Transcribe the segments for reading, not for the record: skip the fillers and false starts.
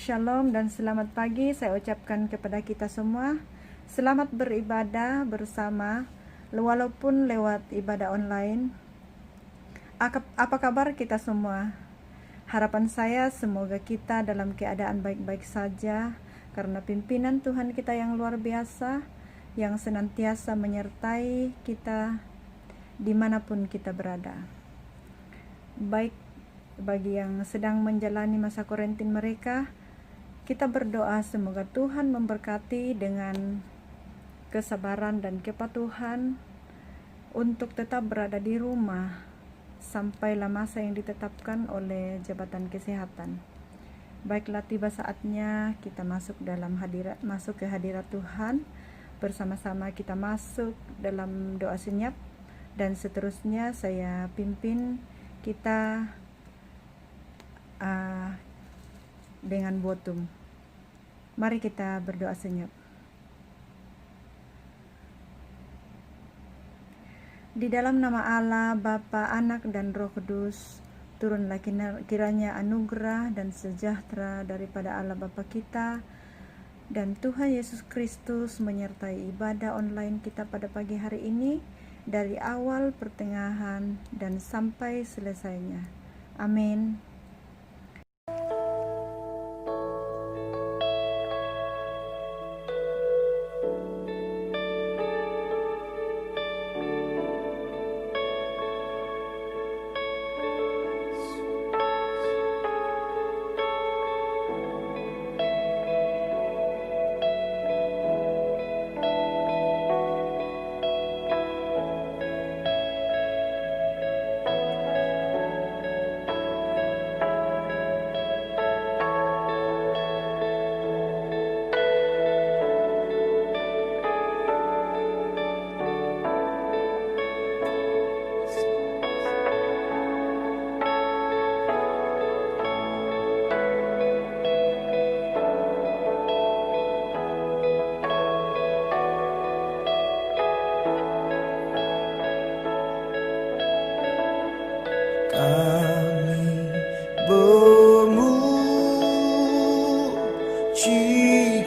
Shalom dan selamat pagi saya ucapkan kepada kita semua. Selamat beribadah bersama walaupun lewat ibadah online. Apa kabar kita semua? Harapan saya semoga kita dalam keadaan baik-baik saja, karena pimpinan Tuhan kita yang luar biasa, yang senantiasa menyertai kita dimanapun kita berada. Baik bagi yang sedang menjalani masa karantin mereka, kita berdoa semoga Tuhan memberkati dengan kesabaran dan kepatuhan untuk tetap berada di rumah sampailah masa yang ditetapkan oleh Jabatan Kesehatan. Baiklah, tiba saatnya kita masuk ke hadirat Tuhan. Bersama-sama kita masuk dalam doa senyap, dan seterusnya saya pimpin kita dengan votum. Mari kita berdoa senyap. Di dalam nama Allah, Bapa, Anak, dan Roh Kudus, turunlah kiranya anugerah dan sejahtera daripada Allah Bapa kita dan Tuhan Yesus Kristus menyertai ibadah online kita pada pagi hari ini, dari awal, pertengahan, dan sampai selesainya. Amin. Kami memuji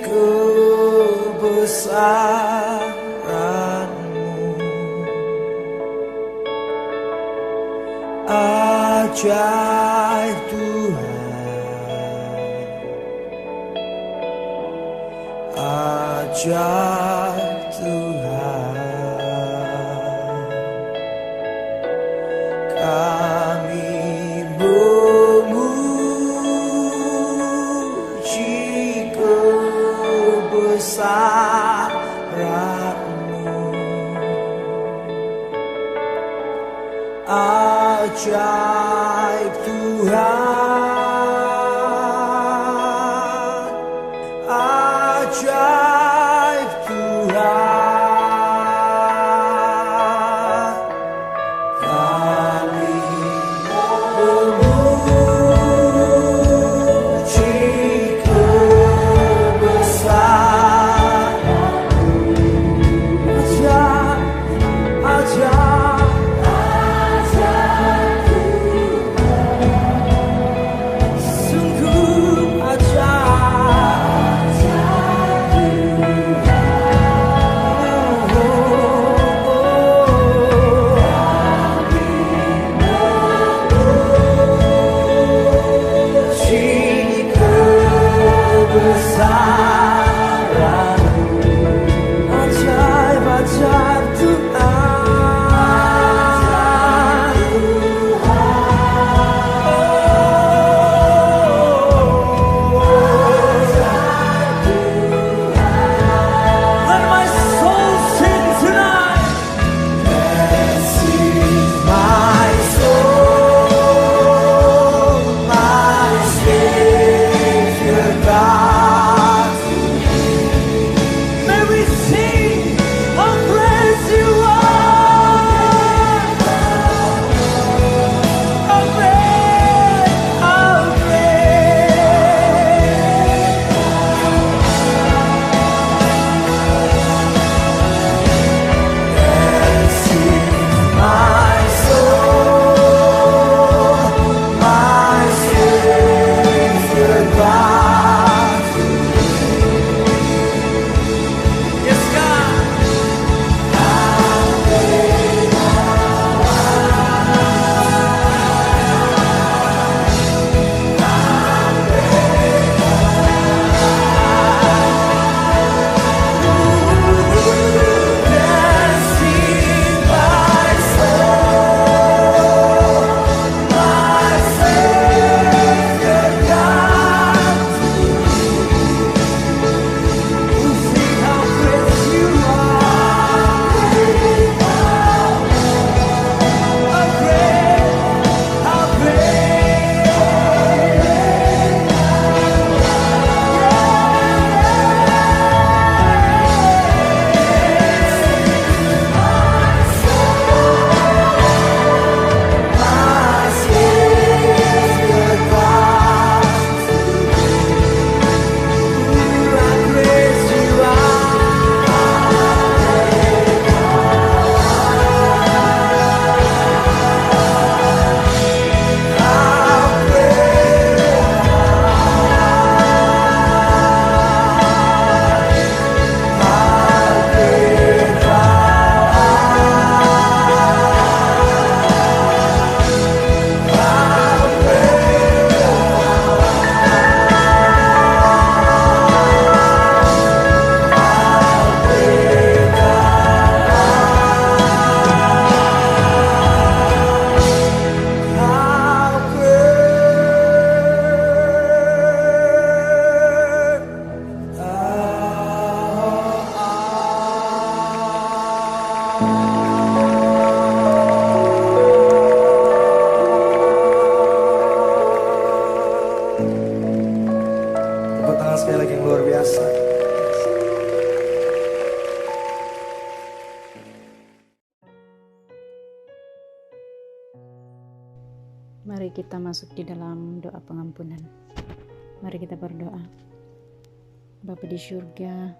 kebesaran-Mu, ajaib Tuhan, ajaib Tuhan. Kami memuji kebesaran Ajaib Tuhan, ajaib Tuhan, kami memuji kebesaran-Mu. Ajaib, ajaib. Sekali lagi yang luar biasa. Mari kita masuk di dalam doa pengampunan. Mari kita berdoa. Bapa di surga,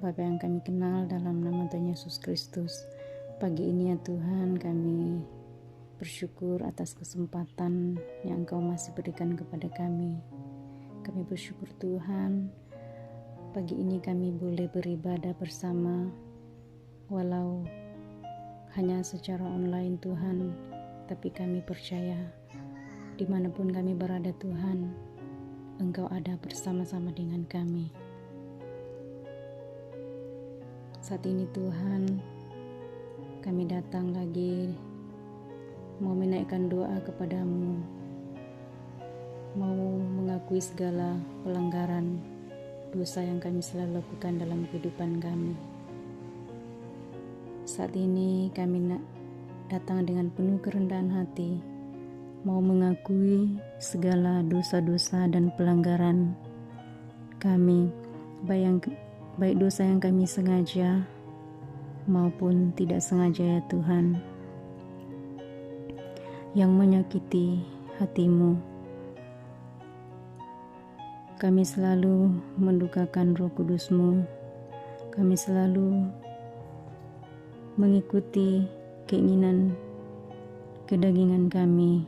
Bapa yang kami kenal dalam nama Tuhan Yesus Kristus, pagi ini ya Tuhan, kami bersyukur atas kesempatan yang Engkau masih berikan kepada kami. Kami bersyukur Tuhan, pagi ini kami boleh beribadah bersama, walau hanya secara online Tuhan, tapi kami percaya dimanapun kami berada Tuhan, Engkau ada bersama-sama dengan kami. Saat ini Tuhan, kami datang lagi mau menaikkan doa kepadamu, mau mengakui segala pelanggaran dosa yang kami selalu lakukan dalam kehidupan kami. Saat ini kami datang dengan penuh kerendahan hati, mau mengakui segala dosa-dosa dan pelanggaran kami, baik dosa yang kami sengaja maupun tidak sengaja ya Tuhan, yang menyakiti hati-Mu. Kami selalu mendukakan Roh Kudus-Mu. Kami selalu mengikuti keinginan kedagingan kami.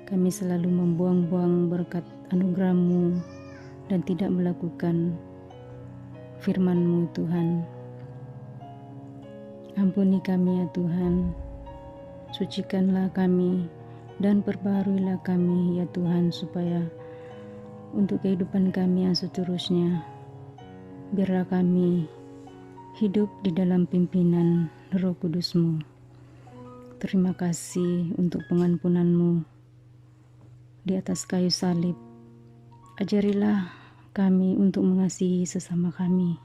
Kami selalu membuang-buang berkat anugerah-Mu dan tidak melakukan firman-Mu Tuhan. Ampuni kami ya Tuhan, sucikanlah kami dan perbaharuilah kami ya Tuhan, supaya untuk kehidupan kami yang seterusnya, biarlah kami hidup di dalam pimpinan Roh Kudus-Mu. Terima kasih untuk pengampunan-Mu di atas kayu salib. Ajarilah kami untuk mengasihi sesama kami,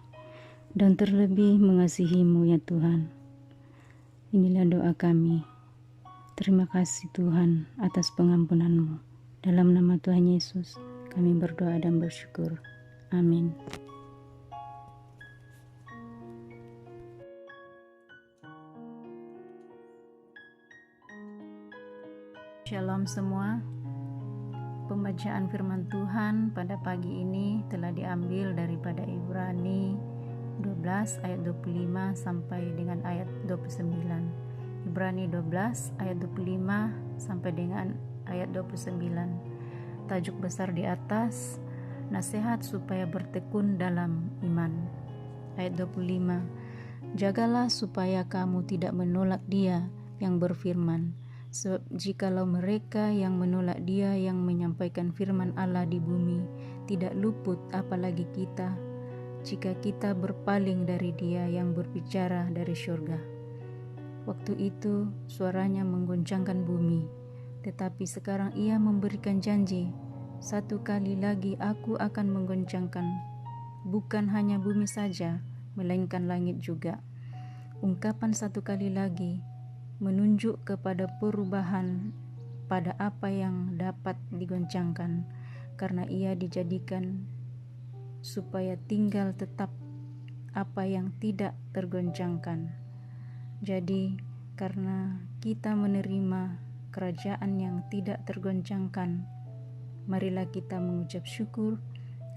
dan terlebih mengasihi-Mu ya Tuhan. Inilah doa kami. Terima kasih Tuhan atas pengampunan-Mu. Dalam nama Tuhan Yesus kami berdoa dan bersyukur. Amin. Shalom semua. Pembacaan firman Tuhan pada pagi ini telah diambil daripada Ibrani 12 ayat 25 sampai dengan ayat 29. Ibrani 12 ayat 25 sampai dengan ayat 29. Tajuk besar di atas, nasihat supaya bertekun dalam iman. Ayat 25. Jagalah supaya kamu tidak menolak Dia yang berfirman. Sebab jikalau mereka yang menolak Dia yang menyampaikan firman Allah di bumi tidak luput, apalagi kita, jika kita berpaling dari Dia yang berbicara dari syurga. Waktu itu suaranya menggoncangkan bumi. Tetapi sekarang Ia memberikan janji, satu kali lagi Aku akan menggoncangkan, bukan hanya bumi saja, melainkan langit juga. Ungkapan satu kali lagi menunjuk kepada perubahan pada apa yang dapat digoncangkan, karena Ia dijadikan supaya tinggal tetap apa yang tidak tergoncangkan. Jadi, karena kita menerima kerajaan yang tidak tergoncangkan, marilah kita mengucap syukur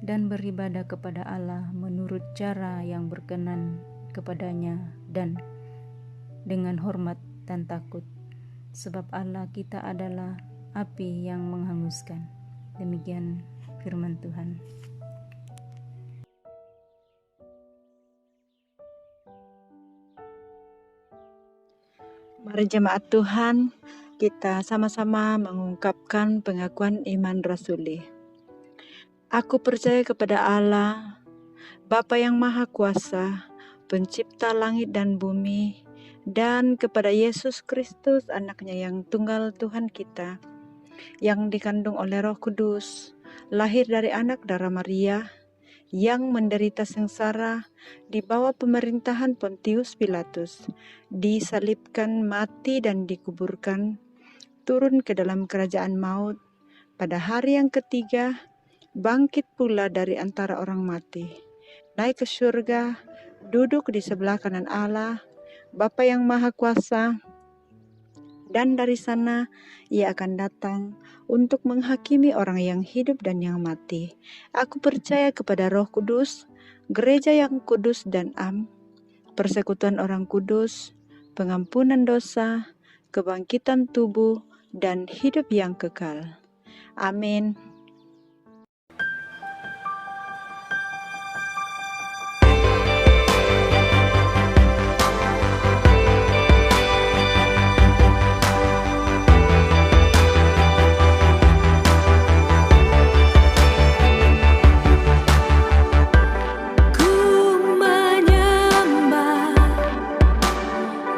dan beribadah kepada Allah menurut cara yang berkenan kepadanya dan dengan hormat dan takut, sebab Allah kita adalah api yang menghanguskan. Demikian firman Tuhan. Mari jemaat Tuhan, kita sama-sama mengungkapkan pengakuan iman rasuli. Aku percaya kepada Allah, Bapa yang Maha Kuasa, Pencipta langit dan bumi, dan kepada Yesus Kristus, Anaknya yang tunggal Tuhan kita, yang dikandung oleh Roh Kudus, lahir dari anak darah Maria, yang menderita sengsara di bawah pemerintahan Pontius Pilatus, disalibkan, mati dan dikuburkan, turun ke dalam kerajaan maut, pada hari yang ketiga bangkit pula dari antara orang mati, naik ke surga, duduk di sebelah kanan Allah, Bapa yang Maha Kuasa, dan dari sana Ia akan datang untuk menghakimi orang yang hidup dan yang mati. Aku percaya kepada Roh Kudus, gereja yang kudus dan am, persekutuan orang kudus, pengampunan dosa, kebangkitan tubuh, dan hidup yang kekal. Amin.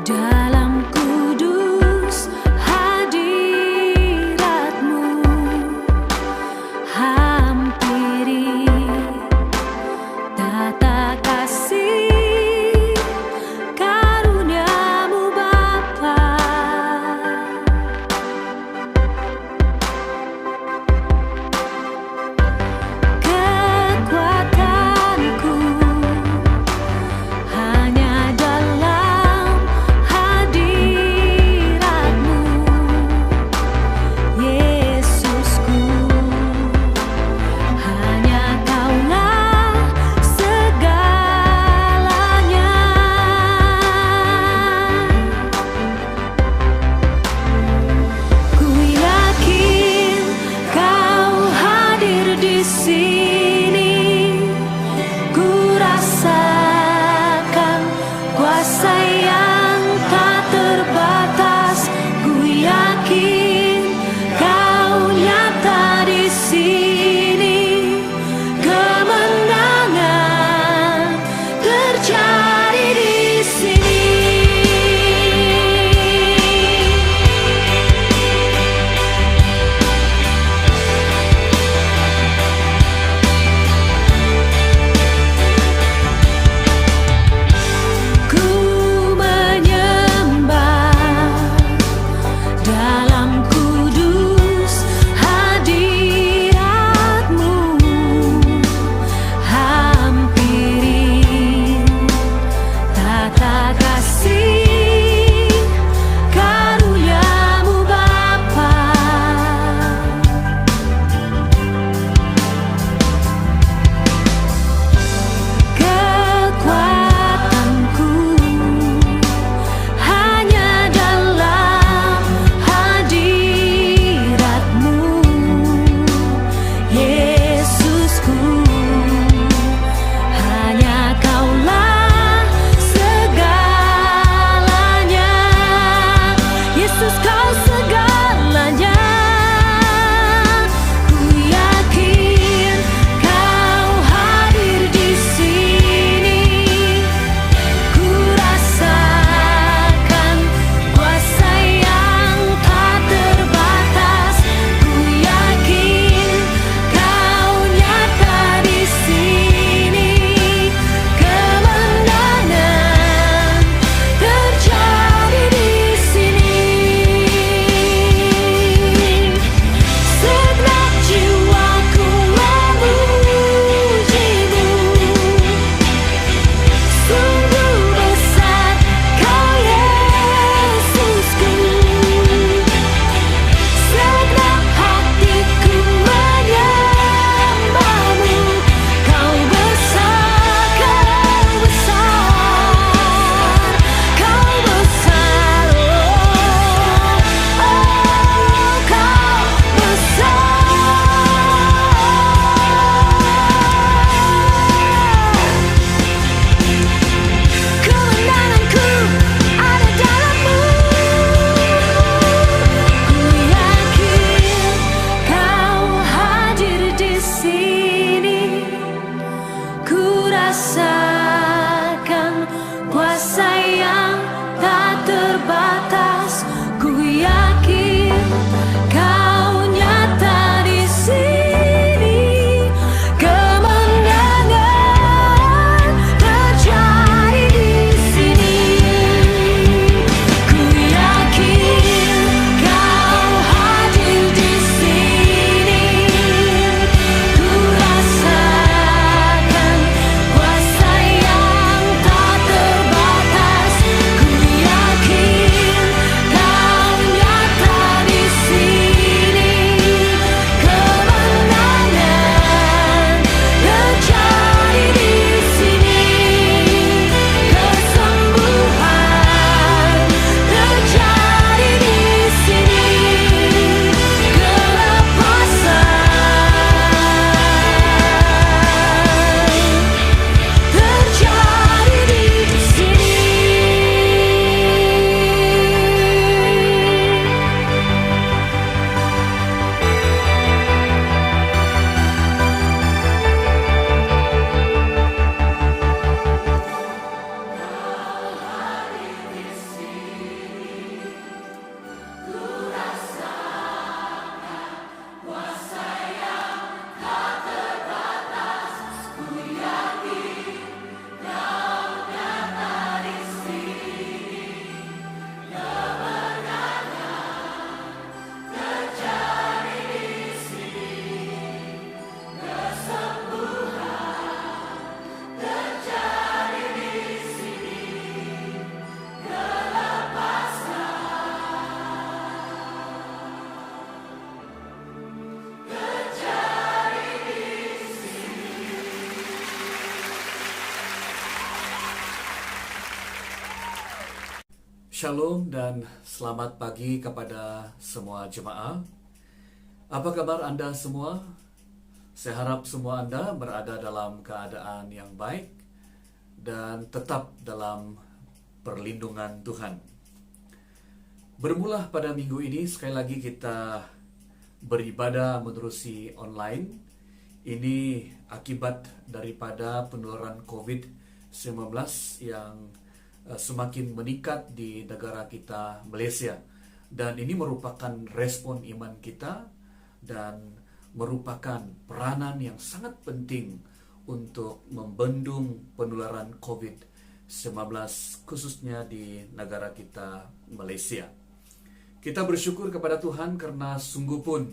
Dalam kudus hadirat-Mu terjadi di sini. Ku menyembah dalam kudus hadirat-Mu, hampiri tata kasih karunia-Mu Bapa. Kekuatanku hanya dalam hadirat-Mu, Yesusku. Hanya Kaulah segalanya, Yesus Kau segalanya. Ku yakin Kau hadir di sini. Ku rasakan kuasa yang tak terbatas. Ku yakin Kau nyata di sini. Kemenangan terjadi di sini. Segenap jiwaku memuji-Mu. Sungguh besar Kau Yesusku. Segenap hatiku menyembah-Mu. Kau besar, Kau besar, Kau besar, Kau besar. Kemenanganku ada dalam-Mu. Ku yakin Kau hadir di sini. Ku rasakan kuasa yang tak terbatas. Ku yakin Kau nyata di sini. Kemenangan terjadi di sini. Ku yakin Kau hadir di sini. Ku rasakan kuasa yang tak terbatas. Ku yakin Kau nyata di sini. Kemenangan terjadi di sini. Kesembuhan terjadi di sini. Kelepasan terjadi di sini. Shalom dan selamat pagi kepada semua jemaah. Apa kabar Anda semua? Saya harap semua Anda berada dalam keadaan yang baik dan tetap dalam perlindungan Tuhan. Bermula pada minggu ini, sekali lagi kita beribadah menerusi online. Ini akibat daripada penularan COVID-19 yang semakin meningkat di negara kita Malaysia. Dan ini merupakan respon iman kita dan merupakan peranan yang sangat penting untuk membendung penularan COVID-19 khususnya di negara kita Malaysia. Kita bersyukur kepada Tuhan karena sungguh pun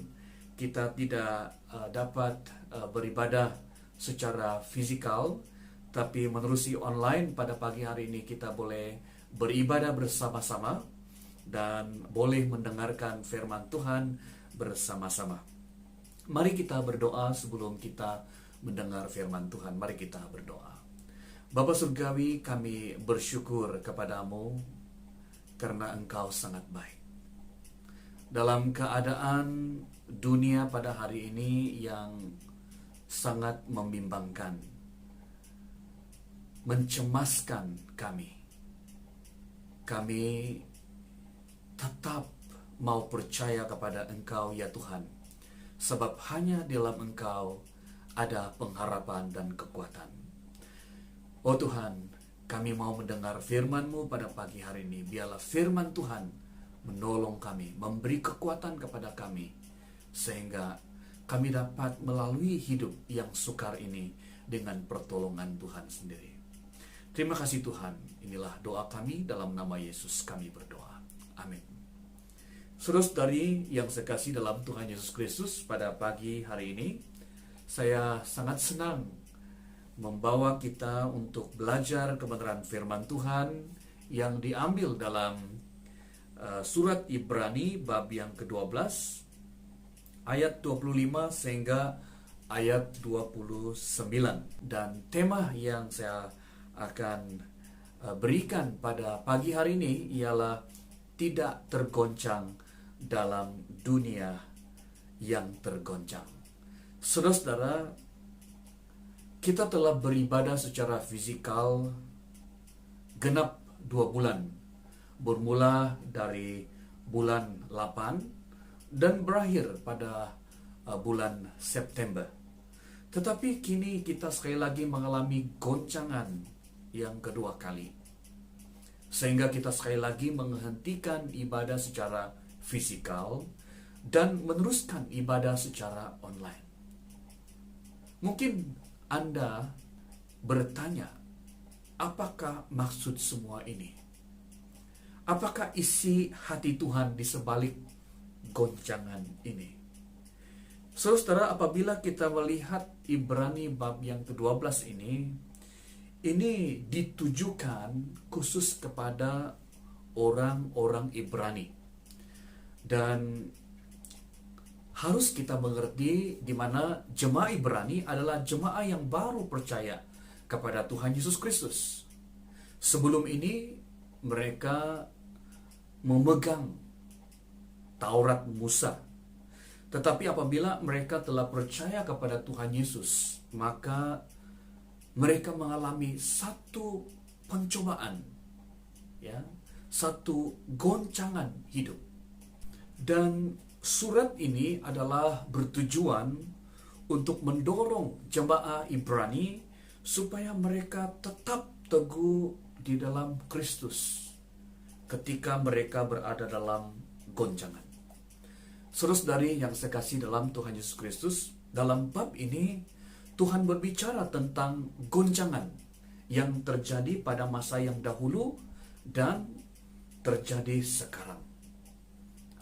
kita tidak dapat beribadah secara fisikal, tapi menerusi online pada pagi hari ini kita boleh beribadah bersama-sama dan boleh mendengarkan firman Tuhan bersama-sama. Mari kita berdoa sebelum kita mendengar firman Tuhan. Mari kita berdoa. Bapa Surgawi, kami bersyukur kepadamu karena Engkau sangat baik. Dalam keadaan dunia pada hari ini yang sangat membimbangkan, mencemaskan kami tetap mau percaya kepada Engkau ya Tuhan, sebab hanya di dalam Engkau ada pengharapan dan kekuatan. Oh Tuhan, kami mau mendengar firman-Mu pada pagi hari ini. Biarlah firman Tuhan menolong kami, memberi kekuatan kepada kami, sehingga kami dapat melalui hidup yang sukar ini dengan pertolongan Tuhan sendiri. Terima kasih Tuhan. Inilah doa kami, dalam nama Yesus kami berdoa. Amin. Saudara-saudari yang saya kasih dalam Tuhan Yesus Kristus, pada pagi hari ini saya sangat senang membawa kita untuk belajar kebenaran firman Tuhan yang diambil dalam surat Ibrani bab yang ke-12 ayat 25 sehingga ayat 29. Dan tema yang saya akan berikan pada pagi hari ini ialah tidak tergoncang dalam dunia yang tergoncang. Saudara-saudara, kita telah beribadah secara fisikal genap 2 bulan, bermula dari bulan 8 dan berakhir pada bulan September. Tetapi kini kita sekali lagi mengalami goncangan yang kedua kali, sehingga kita sekali lagi menghentikan ibadah secara fisikal dan meneruskan ibadah secara online. Mungkin Anda bertanya, apakah maksud semua ini? Apakah isi hati Tuhan di sebalik goncangan ini? Saudara, apabila kita melihat Ibrani bab yang ke-12 ini ditujukan khusus kepada orang-orang Ibrani. Dan harus kita mengerti di mana jemaah Ibrani adalah jemaah yang baru percaya kepada Tuhan Yesus Kristus. Sebelum ini mereka memegang Taurat Musa. Tetapi apabila mereka telah percaya kepada Tuhan Yesus, maka mereka mengalami satu pencobaan, ya, satu goncangan hidup. Dan surat ini adalah bertujuan untuk mendorong jemaah Ibrani supaya mereka tetap teguh di dalam Kristus ketika mereka berada dalam goncangan. Saudara-saudari yang saya kasih dalam Tuhan Yesus Kristus, dalam bab ini Tuhan berbicara tentang goncangan yang terjadi pada masa yang dahulu dan terjadi sekarang.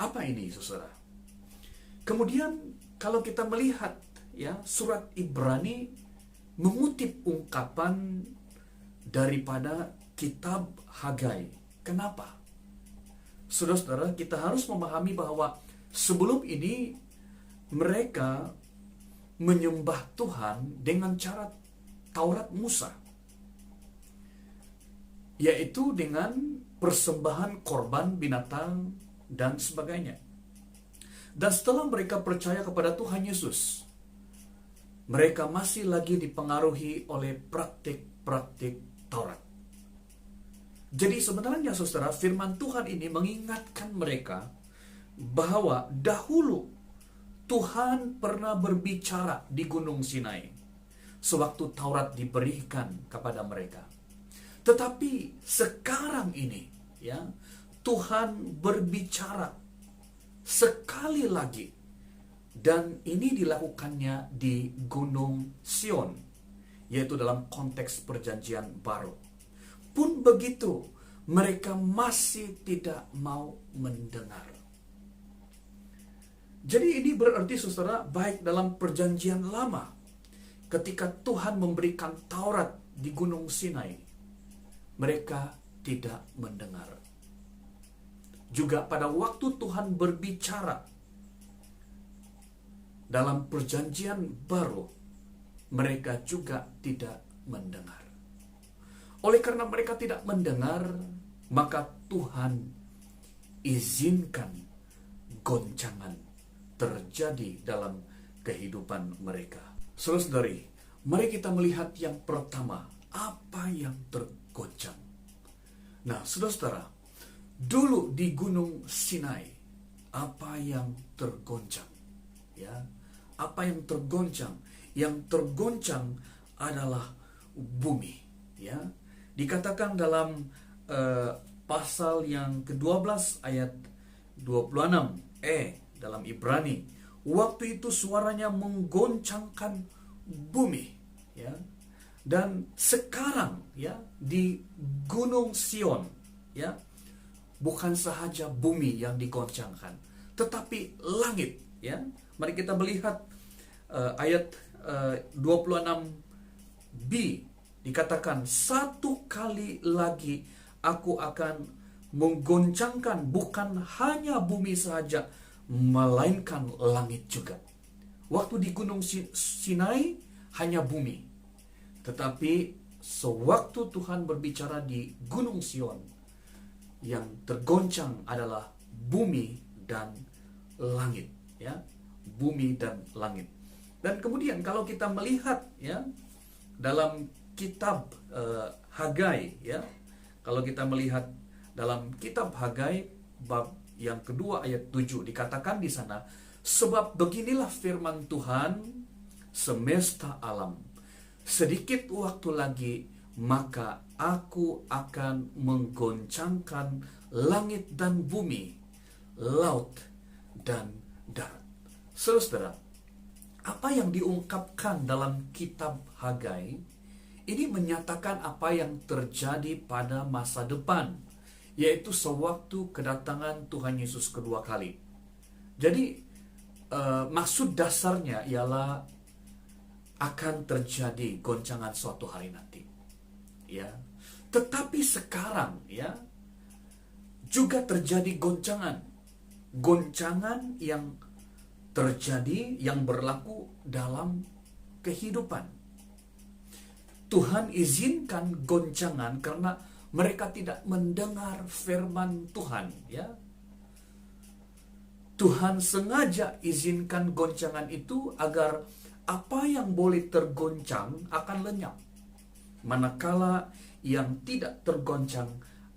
Apa ini, saudara? Kemudian kalau kita melihat ya, surat Ibrani mengutip ungkapan daripada kitab Hagai. Kenapa? Saudara-saudara, kita harus memahami bahwa sebelum ini mereka menyembah Tuhan dengan cara Taurat Musa, yaitu dengan persembahan korban binatang dan sebagainya. Dan setelah mereka percaya kepada Tuhan Yesus, mereka masih lagi dipengaruhi oleh praktik-praktik Taurat. Jadi sebenarnya saudara, firman Tuhan ini mengingatkan mereka bahwa dahulu Tuhan pernah berbicara di Gunung Sinai sewaktu Taurat diberikan kepada mereka. Tetapi sekarang ini, ya, Tuhan berbicara sekali lagi, dan ini dilakukannya di Gunung Sion, yaitu dalam konteks perjanjian baru. Pun begitu, mereka masih tidak mau mendengar. Jadi ini berarti, saudara, baik dalam perjanjian lama, ketika Tuhan memberikan Taurat di Gunung Sinai, mereka tidak mendengar. Juga pada waktu Tuhan berbicara dalam perjanjian baru, mereka juga tidak mendengar. Oleh karena mereka tidak mendengar, maka Tuhan izinkan goncangan terjadi dalam kehidupan mereka. Saudara-saudari, mari kita melihat yang pertama, apa yang tergoncang. Nah, saudara-saudara, dulu di Gunung Sinai, apa yang tergoncang? Ya, apa yang tergoncang? Yang tergoncang adalah bumi. Ya, dikatakan dalam pasal yang ke-12 ayat 26 dalam Ibrani, waktu itu suaranya menggoncangkan bumi, ya. Dan sekarang, ya, di Gunung Sion, ya, bukan sahaja bumi yang digoncangkan, tetapi langit, ya. Mari kita melihat ayat 26b, dikatakan, satu kali lagi aku akan menggoncangkan bukan hanya bumi sahaja, melainkan langit juga. Waktu di Gunung Sinai hanya bumi, tetapi sewaktu Tuhan berbicara di Gunung Sion, yang tergoncang adalah bumi dan langit, ya, bumi dan langit. Dan kemudian kalau kita melihat, ya, dalam kitab Hagai, ya, kalau kita melihat dalam kitab Hagai bab yang kedua ayat 7, dikatakan di sana, sebab beginilah firman Tuhan semesta alam, sedikit waktu lagi maka aku akan menggoncangkan langit dan bumi, laut dan darat. Saudara, apa yang diungkapkan dalam kitab Hagai ini menyatakan apa yang terjadi pada masa depan, yaitu sewaktu kedatangan Tuhan Yesus kedua kali. Jadi maksud dasarnya ialah akan terjadi goncangan suatu hari nanti, ya. Tetapi sekarang, ya, juga terjadi goncangan yang terjadi, yang berlaku dalam kehidupan. Tuhan izinkan goncangan karena mereka tidak mendengar firman Tuhan, ya. Tuhan sengaja izinkan goncangan itu agar apa yang boleh tergoncang akan lenyap, manakala yang tidak tergoncang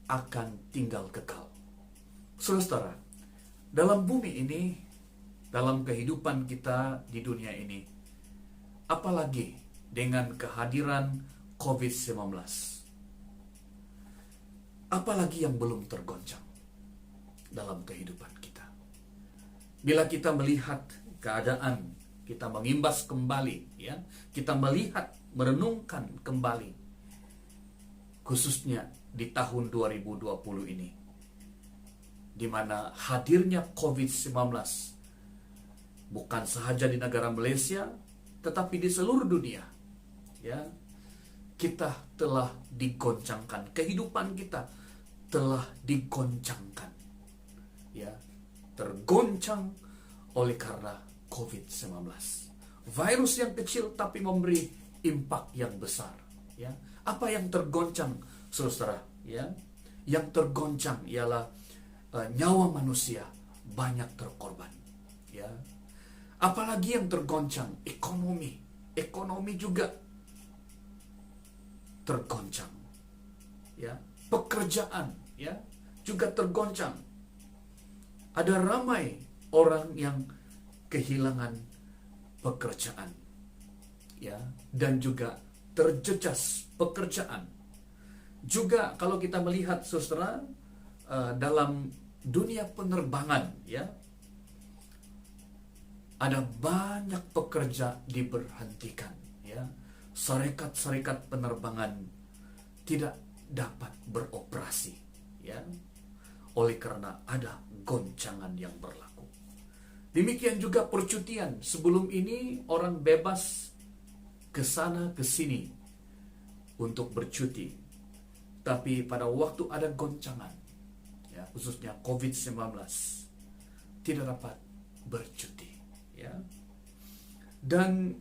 akan tinggal kekal. Saudara, dalam bumi ini, dalam kehidupan kita di dunia ini, apalagi dengan kehadiran COVID-19, apalagi yang belum tergoncang dalam kehidupan kita. Bila kita melihat keadaan, kita mengimbas kembali, ya, kita melihat, merenungkan kembali, khususnya di tahun 2020 ini, di mana hadirnya COVID-19 bukan sahaja di negara Malaysia, tetapi di seluruh dunia, ya, kita telah digoncangkan, kehidupan kita telah digoncangkan, ya, tergoncang oleh karena COVID-19. Virus yang kecil tapi memberi impak yang besar, ya. Apa yang tergoncang, saudara, ya? Yang tergoncang ialah nyawa manusia banyak terkorban, ya. Apalagi yang tergoncang, ekonomi juga tergoncang, ya. Pekerjaan, ya, juga tergoncang. Ada ramai orang yang kehilangan pekerjaan, ya, dan juga terjejas pekerjaan. juga kalau kita melihat saudara, dalam dunia penerbangan ya, ada banyak pekerja diberhentikan ya. Serikat-serikat penerbangan tidak dapat beroperasi ya, oleh karena ada goncangan yang berlaku. Demikian juga percutian. Sebelum ini orang bebas ke sana ke sini untuk bercuti, tapi pada waktu ada goncangan ya, khususnya COVID-19, tidak dapat bercuti ya. Dan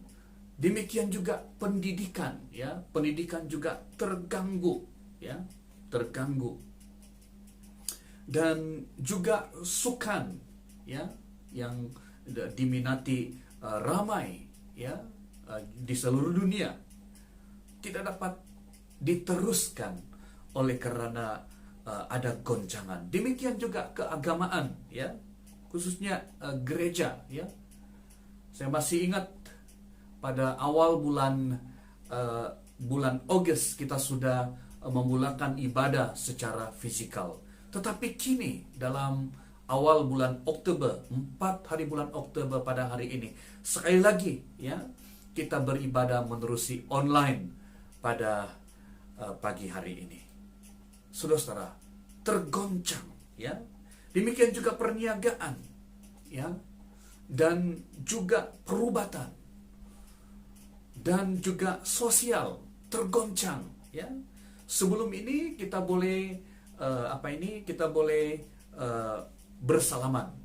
demikian juga pendidikan ya, pendidikan juga terganggu ya, terganggu. Dan juga sukan ya, yang diminati ramai ya, di seluruh dunia, tidak dapat diteruskan oleh karena ada goncangan. Demikian juga keagamaan ya, khususnya gereja ya. Saya masih ingat pada awal bulan Agustus kita sudah memulakan ibadah secara fisikal. Tetapi kini dalam awal bulan Oktober, 4 hari bulan Oktober pada hari ini, sekali lagi ya, kita beribadah menerusi online pada pagi hari ini. Saudara-saudara, tergoncang ya. Demikian juga perniagaan ya, dan juga perubatan, dan juga sosial tergoncang ya. Sebelum ini kita boleh kita boleh bersalaman,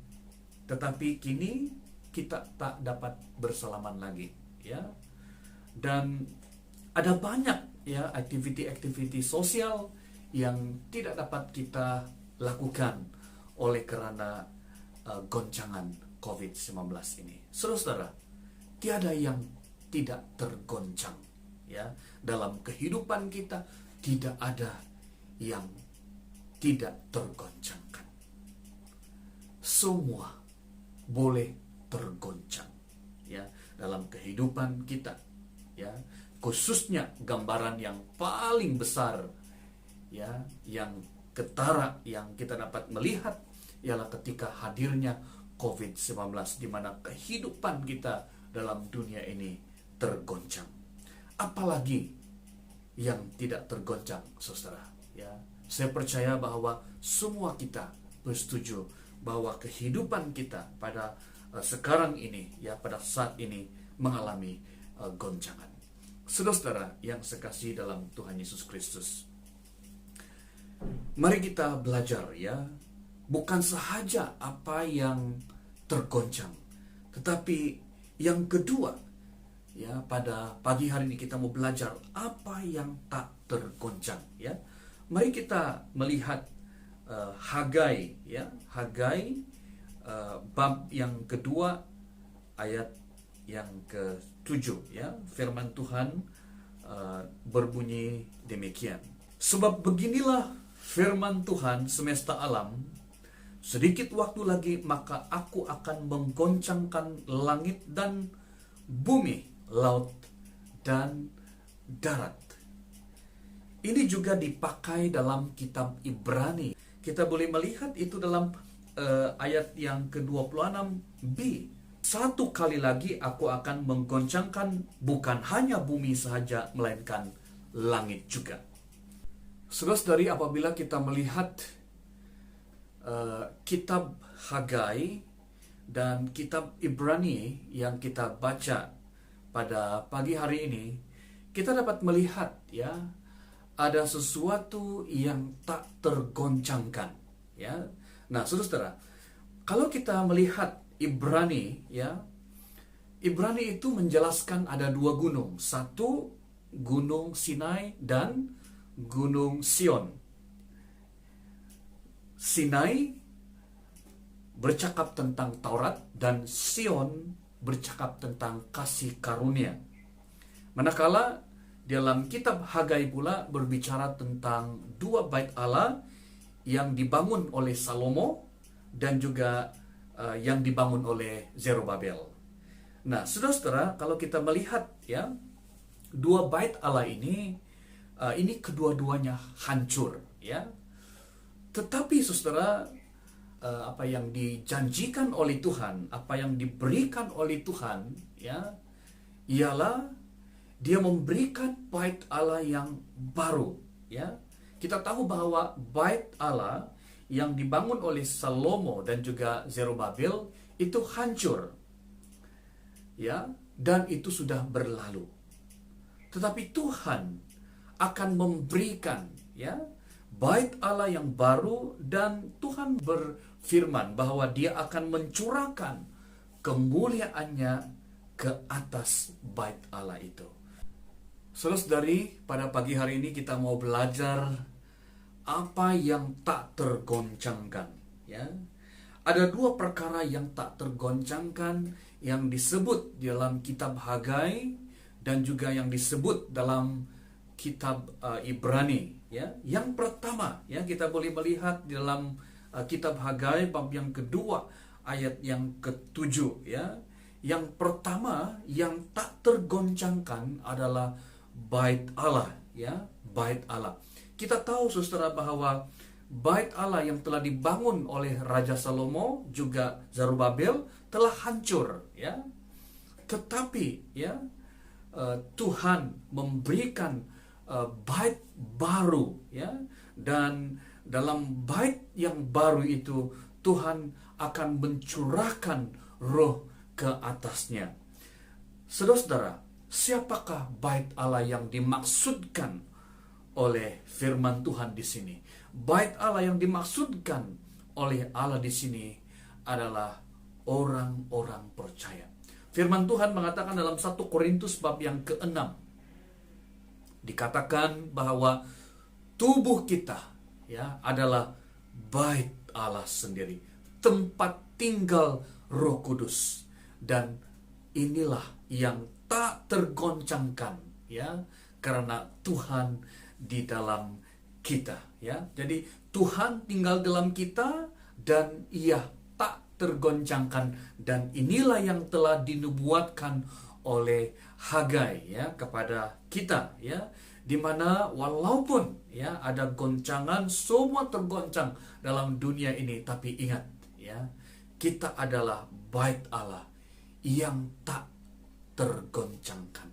tetapi kini kita tak dapat bersalaman lagi ya. Dan ada banyak ya aktiviti-aktiviti sosial yang tidak dapat kita lakukan oleh karena goncangan COVID-19 ini. Saudara-saudara, tiada yang tidak tergoncang ya. Dalam kehidupan kita tidak ada yang tidak tergoncangkan. Semua boleh tergoncang ya dalam kehidupan kita ya. Khususnya gambaran yang paling besar ya, yang ketara yang kita dapat melihat ialah ketika hadirnya COVID-19, di mana kehidupan kita dalam dunia ini tergoncang. Apalagi yang tidak tergoncang, saudara ya. Saya percaya bahwa semua kita bersetuju bahwa kehidupan kita pada sekarang ini ya, pada saat ini mengalami goncangan. Saudara-saudara yang sekasihi dalam Tuhan Yesus Kristus, mari kita belajar ya, bukan sahaja apa yang tergoncang, tetapi yang kedua ya, pada pagi hari ini kita mau belajar apa yang tak tergoncang ya. Mari kita melihat Hagai ya, Hagai bab yang kedua ayat yang ke-7 ya. Firman Tuhan berbunyi demikian. Sebab beginilah firman Tuhan semesta alam, sedikit waktu lagi maka aku akan menggoncangkan langit dan bumi, laut dan darat. Ini juga dipakai dalam kitab Ibrani. Kita boleh melihat itu dalam ayat yang ke-26b. Satu kali lagi aku akan menggoncangkan bukan hanya bumi sahaja, melainkan langit juga. Saudara-saudari, apabila kita melihat kitab Hagai dan kitab Ibrani yang kita baca pada pagi hari ini, kita dapat melihat ya, ada sesuatu yang tak tergoncangkan ya. Nah, saudara-saudara, kalau kita melihat Ibrani ya, Ibrani itu menjelaskan ada dua gunung, satu gunung Sinai dan gunung Sion. Sinai bercakap tentang Taurat dan Sion bercakap tentang kasih karunia. Manakala dalam kitab Hagai pula berbicara tentang dua bait Allah yang dibangun oleh Salomo dan juga yang dibangun oleh Zerubabel. Nah, saudara-saudara, kalau kita melihat ya, dua bait Allah ini ini kedua-duanya hancur, ya. Tetapi saudara, apa yang dijanjikan oleh Tuhan, apa yang diberikan oleh Tuhan, ya, ialah Dia memberikan bait Allah yang baru, ya. Kita tahu bahwa bait Allah yang dibangun oleh Salomo dan juga Zerubabel itu hancur, ya, dan itu sudah berlalu. Tetapi Tuhan akan memberikan, ya, bait Allah yang baru, dan Tuhan berfirman bahwa Dia akan mencurahkan kemuliaannya ke atas bait Allah itu. Saudara-saudari, pada pagi hari ini kita mau belajar apa yang tak tergoncangkan, ya. Ada dua perkara yang tak tergoncangkan yang disebut dalam kitab Hagai dan juga yang disebut dalam kitab Ibrani, ya. Yang pertama, ya, kita boleh melihat di dalam kitab Hagai bab yang kedua ayat yang ke-7, ya. Yang pertama yang tak tergoncangkan adalah bait Allah, ya, bait Allah. Kita tahu saudara bahwa bait Allah yang telah dibangun oleh Raja Salomo juga Zerubabel telah hancur, ya. Tetapi, ya, Tuhan memberikan bait baru, ya, dan dalam bait yang baru itu Tuhan akan mencurahkan roh ke atasnya. Saudara-saudara, siapakah bait Allah yang dimaksudkan oleh firman Tuhan di sini? Bait Allah yang dimaksudkan oleh Allah di sini adalah orang-orang percaya. Firman Tuhan mengatakan dalam 1 Korintus bab yang ke-6, dikatakan bahwa tubuh kita, ya, adalah bait Allah sendiri, tempat tinggal Roh Kudus, dan inilah yang tak tergoncangkan, ya, karena Tuhan di dalam kita, ya. Jadi Tuhan tinggal dalam kita dan Ia tak tergoncangkan, dan inilah yang telah dinubuatkan oleh Hagai, ya, kepada kita, ya, di mana walaupun, ya, ada goncangan, semua tergoncang dalam dunia ini, tapi ingat, ya, kita adalah bait Allah yang tak tergoncangkan,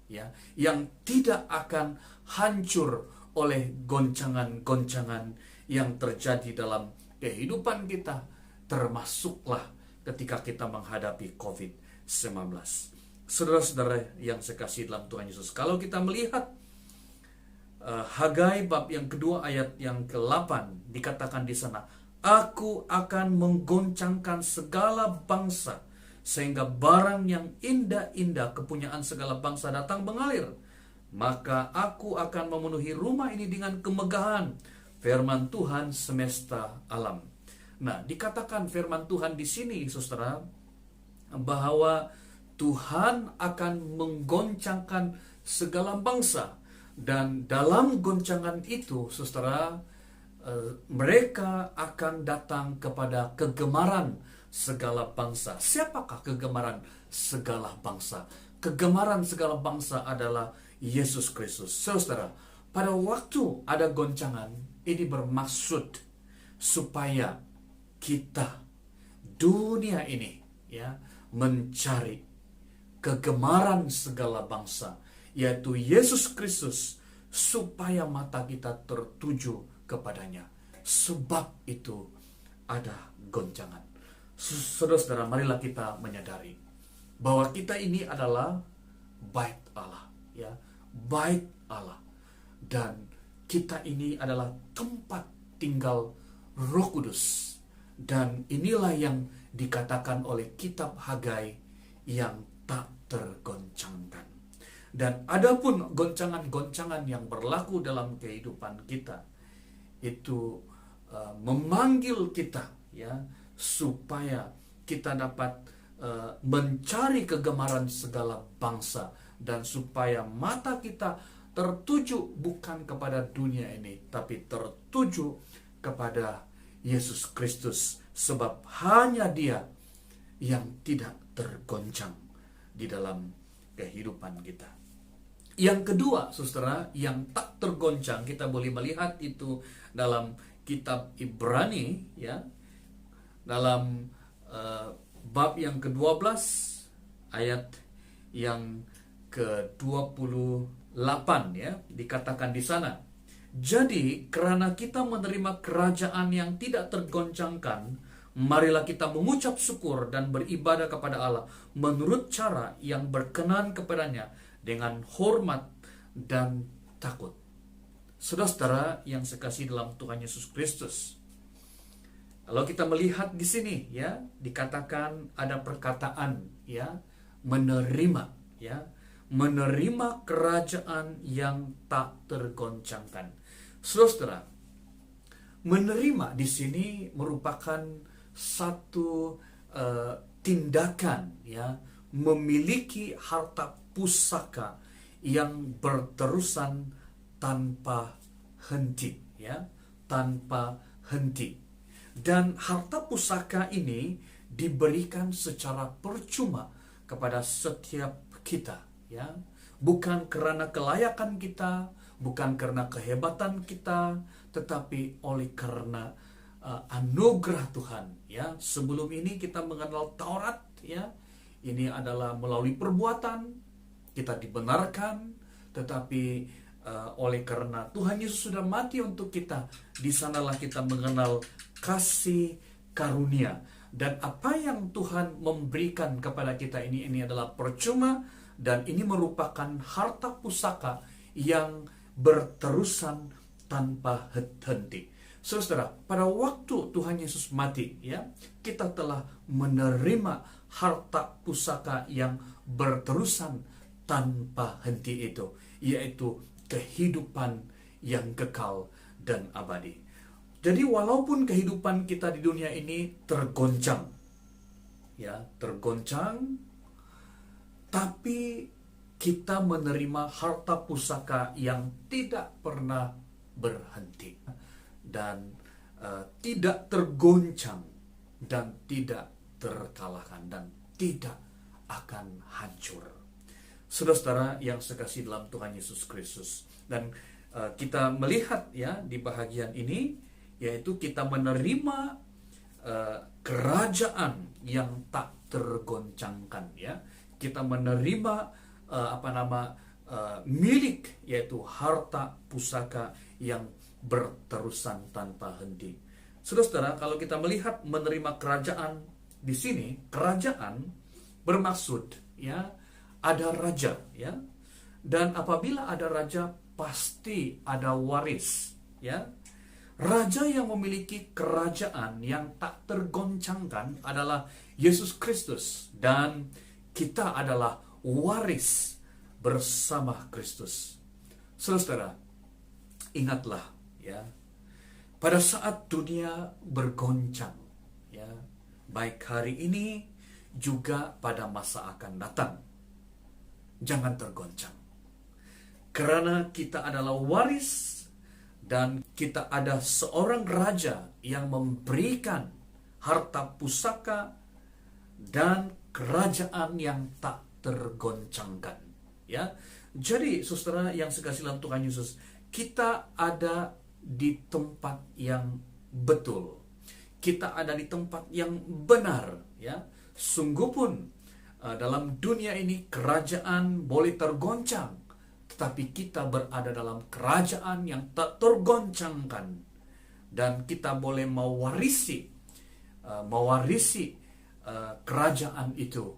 ya, yang tidak akan hancur oleh goncangan-goncangan yang terjadi dalam kehidupan kita, termasuklah ketika kita menghadapi COVID-19. Saudara-saudara yang saya kasih dalam Tuhan Yesus, kalau kita melihat Hagai bab yang kedua ayat yang ke-8, dikatakan di sana, Aku akan menggoncangkan segala bangsa, sehingga barang yang indah-indah kepunyaan segala bangsa datang mengalir. Maka aku akan memenuhi rumah ini dengan kemegahan, firman Tuhan semesta alam. Nah, dikatakan firman Tuhan di sini, saudara, bahwa Tuhan akan menggoncangkan segala bangsa. Dan dalam goncangan itu, saudara, mereka akan datang kepada kegemaran segala bangsa. Siapakah kegemaran segala bangsa? Kegemaran segala bangsa adalah Yesus Kristus. Saudara, pada waktu ada goncangan, ini bermaksud supaya kita, dunia ini, ya, mencari kegemaran segala bangsa, yaitu Yesus Kristus, supaya mata kita tertuju kepadanya. Sebab itu ada goncangan. Saudara-saudara, marilah kita menyadari bahwa kita ini adalah bait Allah, ya, bait Allah, dan kita ini adalah tempat tinggal Roh Kudus, dan inilah yang dikatakan oleh kitab Hagai yang tak tergoncangkan. Dan adapun goncangan-goncangan yang berlaku dalam kehidupan kita itu memanggil kita, ya, supaya kita dapat mencari kegemaran segala bangsa, dan supaya mata kita tertuju bukan kepada dunia ini, tapi tertuju kepada Yesus Kristus, sebab hanya Dia yang tidak tergoncang di dalam kehidupan kita. Yang kedua, saudara, yang tak tergoncang, kita boleh melihat itu dalam kitab Ibrani, ya, dalam bab yang ke-12 ayat yang ke-28, ya, dikatakan di sana. Jadi, karena kita menerima kerajaan yang tidak tergoncangkan, marilah kita mengucap syukur dan beribadah kepada Allah menurut cara yang berkenan kepadanya dengan hormat dan takut. Saudara-saudara yang sekasih dalam Tuhan Yesus Kristus, kalau kita melihat di sini, ya, dikatakan ada perkataan, ya, menerima, ya, menerima kerajaan yang tak tergoncangkan. Saudara, menerima di sini merupakan satu tindakan, ya, memiliki harta pusaka yang berterusan tanpa henti, ya, tanpa henti. Dan harta pusaka ini diberikan secara percuma kepada setiap kita, ya, bukan karena kelayakan kita, bukan karena kehebatan kita, tetapi oleh karena anugerah Tuhan, ya. Sebelum ini kita mengenal Taurat, ya, ini adalah melalui perbuatan kita dibenarkan, tetapi oleh karena Tuhan Yesus sudah mati untuk kita, di sanalah kita mengenal kasih karunia. Dan apa yang Tuhan memberikan kepada kita ini adalah percuma, dan ini merupakan harta pusaka yang berterusan tanpa henti. Saudara, pada waktu Tuhan Yesus mati, ya, kita telah menerima harta pusaka yang berterusan tanpa henti itu, yaitu kehidupan yang kekal dan abadi. Jadi walaupun kehidupan kita di dunia ini tergoncang, ya, tergoncang, tapi kita menerima harta pusaka yang tidak pernah berhenti dan tidak tergoncang dan tidak terkalahkan dan tidak akan hancur. Saudara-saudara yang sekasih dalam Tuhan Yesus Kristus, dan kita melihat, ya, di bahagian ini, yaitu kita menerima kerajaan yang tak tergoncangkan, ya. Kita menerima milik, yaitu harta pusaka yang berterusan tanpa henti. Saudara-saudara, kalau kita melihat menerima kerajaan di sini, kerajaan bermaksud, ya, ada raja, ya. Dan apabila ada raja, pasti ada waris, ya. Raja yang memiliki kerajaan yang tak tergoncangkan adalah Yesus Kristus, dan kita adalah waris bersama Kristus. Saudara, ingatlah, ya, pada saat dunia bergoncang, ya, baik hari ini juga pada masa akan datang, jangan tergoncang, karena kita adalah waris dan kita ada seorang raja yang memberikan harta pusaka dan kerajaan yang tak tergoncangkan, ya. Jadi saudara yang sekasih dalam Tuhan Yesus, kita ada di tempat yang betul, kita ada di tempat yang benar, ya. Sungguh pun dalam dunia ini kerajaan boleh tergoncang, tetapi kita berada dalam kerajaan yang tak tergoncangkan, dan kita boleh mewarisi kerajaan itu,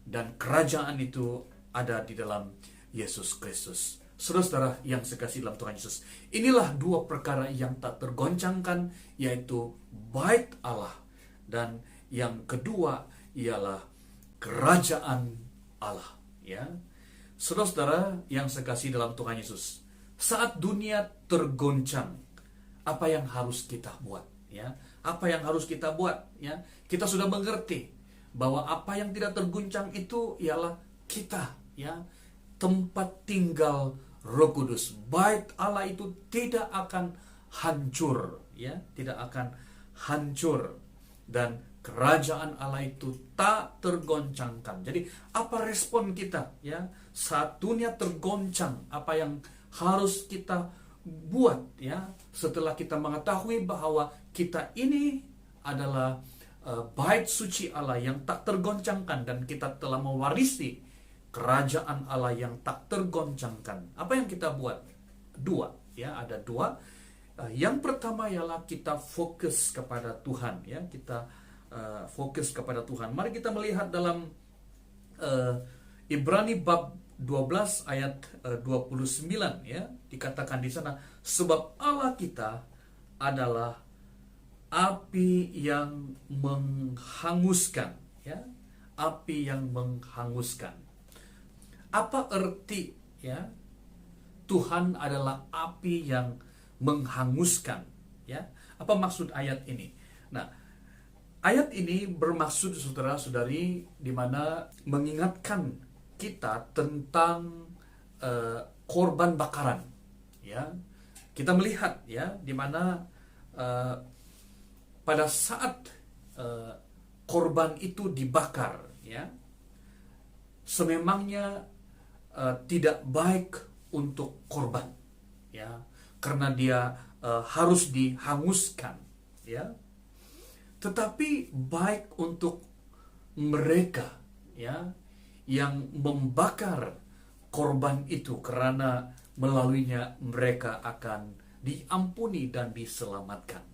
dan kerajaan itu ada di dalam Yesus Kristus. Saudara yang sekasih dalam Tuhan Yesus, inilah dua perkara yang tak tergoncangkan, yaitu bait Allah, dan yang kedua ialah kerajaan Allah, ya. Saudara yang sekasih dalam Tuhan Yesus, saat dunia tergoncang, apa yang harus kita buat, ya? Apa yang harus kita buat, ya? Kita sudah mengerti bahwa apa yang tidak terguncang itu ialah kita, ya. Tempat tinggal Roh Kudus, bait Allah itu tidak akan hancur, ya, tidak akan hancur, dan kerajaan Allah itu tak tergoncangkan. Jadi apa respon kita ya saat dunia tergoncang? Apa yang harus kita buat ya setelah kita mengetahui bahwa kita ini adalah bait suci Allah yang tak tergoncangkan dan kita telah mewarisi kerajaan Allah yang tak tergoncangkan. Apa yang kita buat? Dua ya, ada dua. Yang pertama ialah kita fokus kepada Tuhan ya, kita fokus kepada Tuhan. Mari kita melihat dalam Ibrani bab 12 ayat 29 ya, dikatakan di sana, sebab Allah kita adalah api yang menghanguskan ya, api yang menghanguskan. Apa arti ya Tuhan adalah api yang menghanguskan ya? Apa maksud ayat ini? Nah, ayat ini bermaksud saudara-saudari di mana mengingatkan kita tentang korban bakaran ya. Kita melihat ya di mana pada saat korban itu dibakar ya, sememangnya tidak baik untuk korban ya, karena dia harus dihanguskan ya. Tetapi baik untuk mereka ya yang membakar korban itu, karena melaluinya mereka akan diampuni dan diselamatkan.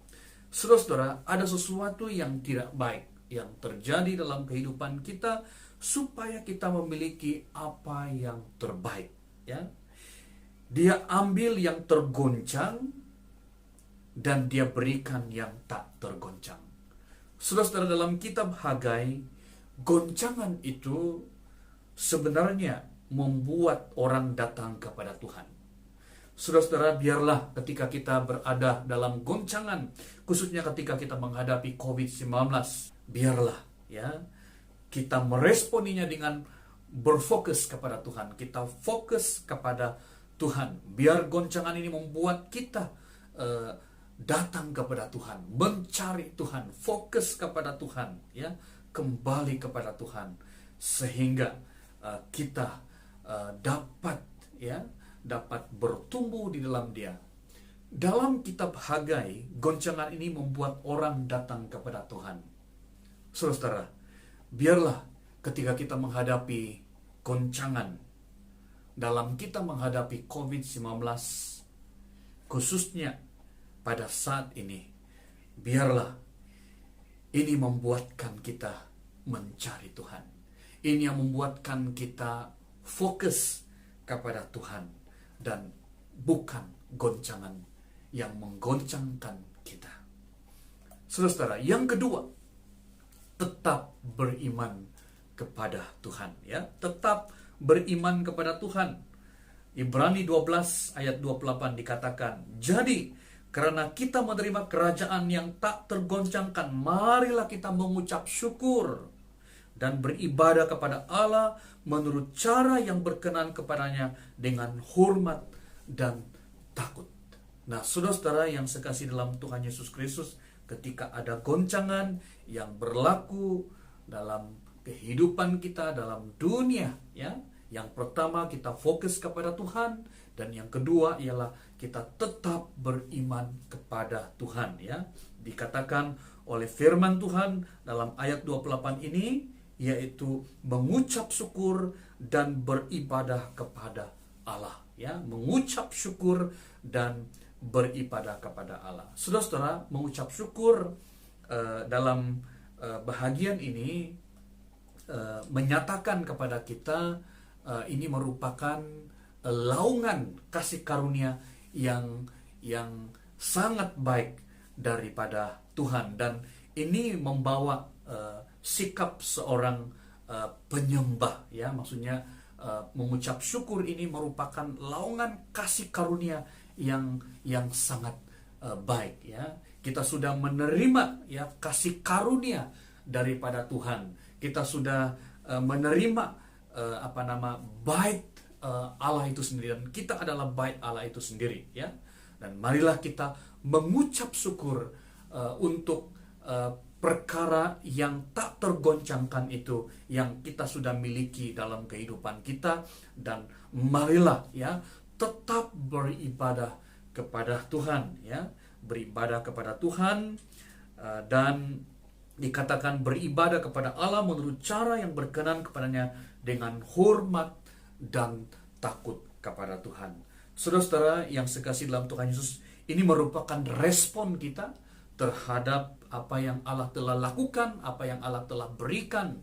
Saudara-saudara, ada sesuatu yang tidak baik yang terjadi dalam kehidupan kita supaya kita memiliki apa yang terbaik ya. Dia ambil yang tergoncang dan dia berikan yang tak tergoncang. Saudara-saudara, dalam kitab Hagai, goncangan itu sebenarnya membuat orang datang kepada Tuhan. Saudara-saudara, biarlah ketika kita berada dalam goncangan, khususnya ketika kita menghadapi COVID-19, biarlah ya kita meresponinya dengan berfokus kepada Tuhan. Kita fokus kepada Tuhan. Biar goncangan ini membuat kita datang kepada Tuhan, mencari Tuhan, fokus kepada Tuhan, ya, kembali kepada Tuhan, sehingga kita dapat bertumbuh di dalam Dia. Dalam kitab Hagai, goncangan ini membuat orang datang kepada Tuhan. Saudara, biarlah ketika kita menghadapi goncangan, dalam kita menghadapi COVID-19, khususnya pada saat ini, biarlah ini membuatkan kita mencari Tuhan. Ini yang membuatkan kita fokus kepada Tuhan dan bukan goncangan yang menggoncangkan kita. Saudara, yang kedua, tetap beriman kepada Tuhan, ya. Tetap beriman kepada Tuhan. Ibrani 12 ayat 28 dikatakan, jadi karena kita menerima kerajaan yang tak tergoncangkan, marilah kita mengucap syukur dan beribadah kepada Allah menurut cara yang berkenan kepadanya dengan hormat dan takut. Nah, saudara-saudara yang sekasih dalam Tuhan Yesus Kristus, ketika ada goncangan yang berlaku dalam kehidupan kita, dalam dunia, ya, yang pertama kita fokus kepada Tuhan, dan yang kedua ialah kita tetap beriman kepada Tuhan, ya. Dikatakan oleh firman Tuhan dalam ayat 28 ini, yaitu mengucap syukur dan beribadah kepada Allah, ya. Mengucap syukur dan beribadah kepada Allah. Saudara-saudara, mengucap syukur dalam bahagian ini menyatakan kepada kita ini merupakan laungan kasih karunia yang sangat baik daripada Tuhan, dan ini membawa sikap seorang penyembah, ya. Maksudnya mengucap syukur ini merupakan laungan kasih karunia yang sangat baik, ya. Kita sudah menerima, ya, kasih karunia daripada Tuhan. Kita sudah menerima bait Allah itu sendiri, dan kita adalah bait Allah itu sendiri, ya. Dan marilah kita mengucap syukur untuk perkara yang tak tergoncangkan itu yang kita sudah miliki dalam kehidupan kita, dan marilah ya tetap beribadah kepada Tuhan ya, beribadah kepada Tuhan, dan dikatakan beribadah kepada Allah menurut cara yang berkenan kepadanya dengan hormat dan takut kepada Tuhan. Saudara-saudara yang sekasih dalam Tuhan Yesus, ini merupakan respon kita terhadap apa yang Allah telah lakukan, apa yang Allah telah berikan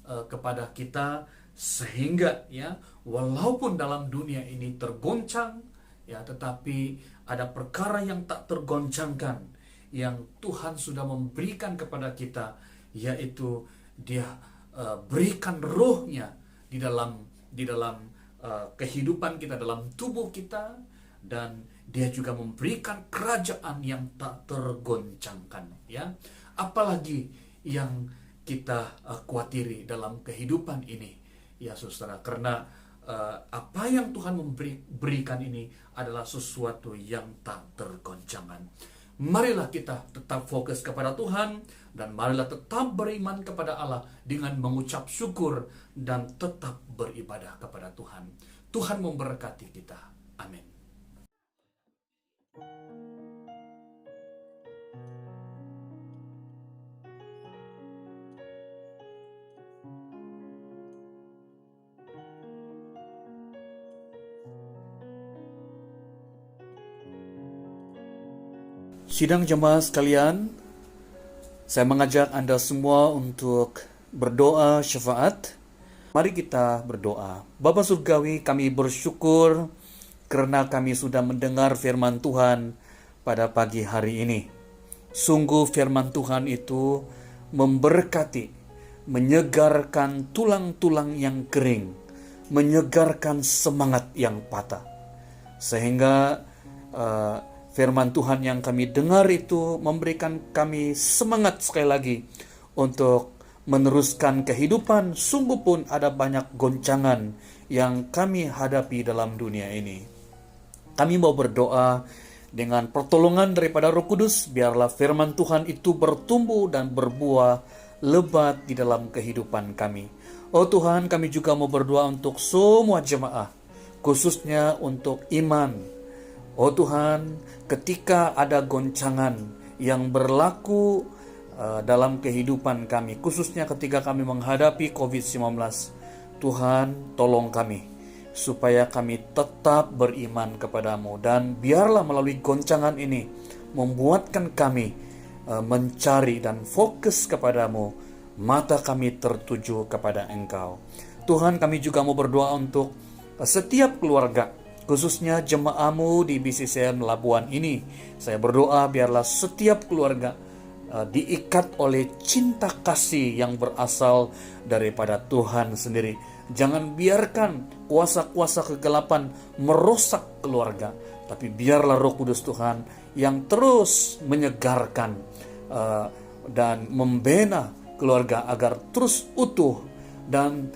kepada kita, sehingga ya walaupun dalam dunia ini tergoncang ya, tetapi ada perkara yang tak tergoncangkan yang Tuhan sudah memberikan kepada kita, yaitu Dia berikan rohnya di dalam kehidupan kita, dalam tubuh kita, dan Dia juga memberikan kerajaan yang tak tergoncangkan ya. Apalagi yang kita khawatiri dalam kehidupan ini ya saudara, karena apa yang Tuhan berikan ini adalah sesuatu yang tak tergoncangkan. Marilah kita tetap fokus kepada Tuhan, dan marilah tetap beriman kepada Allah dengan mengucap syukur dan tetap beribadah kepada Tuhan. Tuhan memberkati kita. Amin. Sidang jemaah sekalian, saya mengajak Anda semua untuk berdoa syafaat. Mari kita berdoa. Bapa Surgawi, kami bersyukur karena kami sudah mendengar firman Tuhan pada pagi hari ini. Sungguh firman Tuhan itu memberkati, menyegarkan tulang-tulang yang kering, menyegarkan semangat yang patah. Sehingga firman Tuhan yang kami dengar itu memberikan kami semangat sekali lagi untuk meneruskan kehidupan. Sungguh pun ada banyak goncangan yang kami hadapi dalam dunia ini. Kami mau berdoa dengan pertolongan daripada Roh Kudus, biarlah firman Tuhan itu bertumbuh dan berbuah lebat di dalam kehidupan kami. Oh Tuhan, kami juga mau berdoa untuk semua jemaah, khususnya untuk iman. Oh Tuhan, ketika ada goncangan yang berlaku dalam kehidupan kami, khususnya ketika kami menghadapi COVID-19, Tuhan tolong kami, supaya kami tetap beriman kepadamu, dan biarlah melalui goncangan ini membuatkan kami mencari dan fokus kepadamu, mata kami tertuju kepada Engkau. Tuhan, kami juga mau berdoa untuk setiap keluarga, khususnya jemaahmu di BCCM Labuan ini. Saya berdoa biarlah setiap keluarga diikat oleh cinta kasih yang berasal daripada Tuhan sendiri. Jangan biarkan kuasa-kuasa kegelapan merusak keluarga, tapi biarlah Roh Kudus Tuhan yang terus menyegarkan dan membina keluarga agar terus utuh dan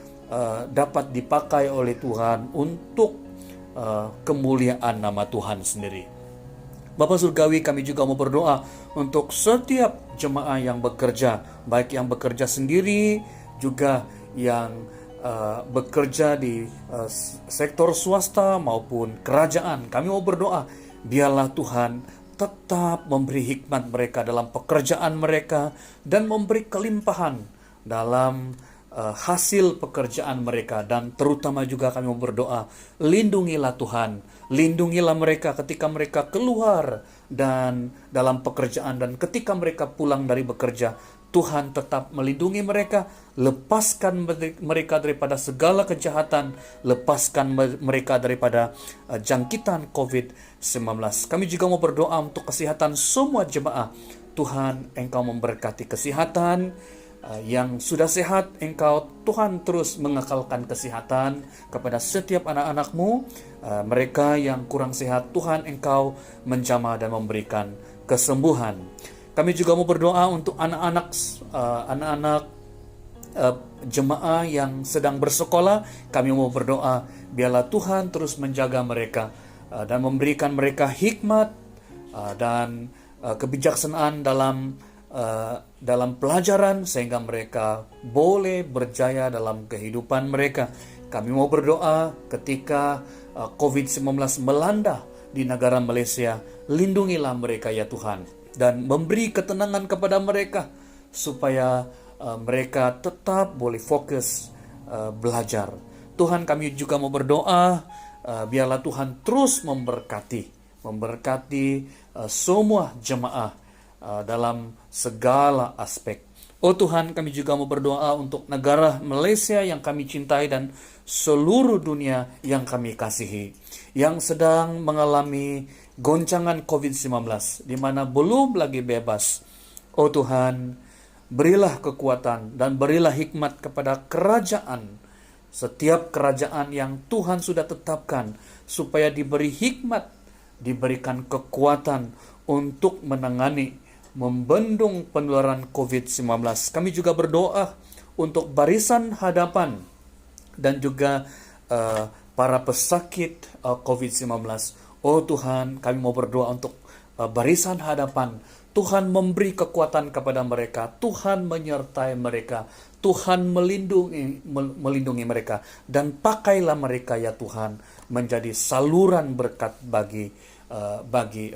dapat dipakai oleh Tuhan untuk kemuliaan nama Tuhan sendiri. Bapa Surgawi, kami juga mau berdoa untuk setiap jemaah yang bekerja, baik yang bekerja sendiri, juga yang bekerja di sektor swasta maupun kerajaan. Kami mau berdoa, biarlah Tuhan tetap memberi hikmat mereka dalam pekerjaan mereka, dan memberi kelimpahan dalam hasil pekerjaan mereka. Dan terutama juga kami mau berdoa, lindungilah Tuhan, lindungilah mereka ketika mereka keluar dan dalam pekerjaan, dan ketika mereka pulang dari bekerja. Tuhan tetap melindungi mereka, lepaskan mereka daripada segala kejahatan, lepaskan mereka daripada jangkitan COVID-19. Kami juga mau berdoa untuk kesehatan semua jemaah. Tuhan, Engkau memberkati kesehatan. Yang sudah sehat, Engkau Tuhan terus mengekalkan kesehatan kepada setiap anak-anak-Mu. Mereka yang kurang sehat, Tuhan Engkau menjamah dan memberikan kesembuhan. Kami juga mau berdoa untuk anak-anak jemaah yang sedang bersekolah. Kami mau berdoa biarlah Tuhan terus menjaga mereka dan memberikan mereka hikmat dan kebijaksanaan dalam dalam pelajaran sehingga mereka boleh berjaya dalam kehidupan mereka. Kami mau berdoa ketika COVID-19 melanda di negara Malaysia, lindungilah mereka ya Tuhan, dan memberi ketenangan kepada mereka supaya mereka tetap boleh fokus belajar. Tuhan, kami juga mau berdoa, biarlah Tuhan terus memberkati semua jemaah dalam segala aspek. Oh Tuhan, kami juga mau berdoa untuk negara Malaysia yang kami cintai dan seluruh dunia yang kami kasihi, yang sedang mengalami goncangan COVID-19, di mana belum lagi bebas. Oh Tuhan, berilah kekuatan dan berilah hikmat kepada kerajaan, setiap kerajaan yang Tuhan sudah tetapkan, supaya diberi hikmat, diberikan kekuatan untuk menangani, membendung penularan COVID-19. Kami juga berdoa untuk barisan hadapan dan juga para pesakit COVID-19. Oh Tuhan, kami mau berdoa untuk barisan hadapan. Tuhan memberi kekuatan kepada mereka, Tuhan menyertai mereka, Tuhan melindungi mereka, dan pakailah mereka ya Tuhan menjadi saluran berkat bagi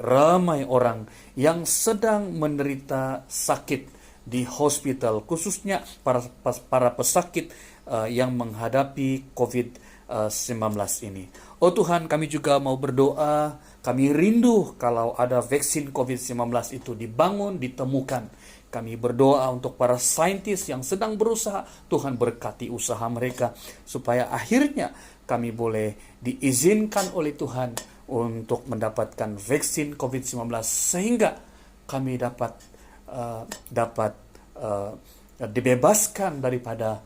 ramai orang yang sedang menderita sakit di hospital, khususnya para pesakit yang menghadapi COVID-19 ini. Oh Tuhan, kami juga mau berdoa, kami rindu kalau ada vaksin COVID-19 itu dibangun, ditemukan. Kami berdoa untuk para saintis yang sedang berusaha, Tuhan berkati usaha mereka, supaya akhirnya kami boleh diizinkan oleh Tuhan untuk mendapatkan vaksin COVID-19, sehingga kami dapat dibebaskan daripada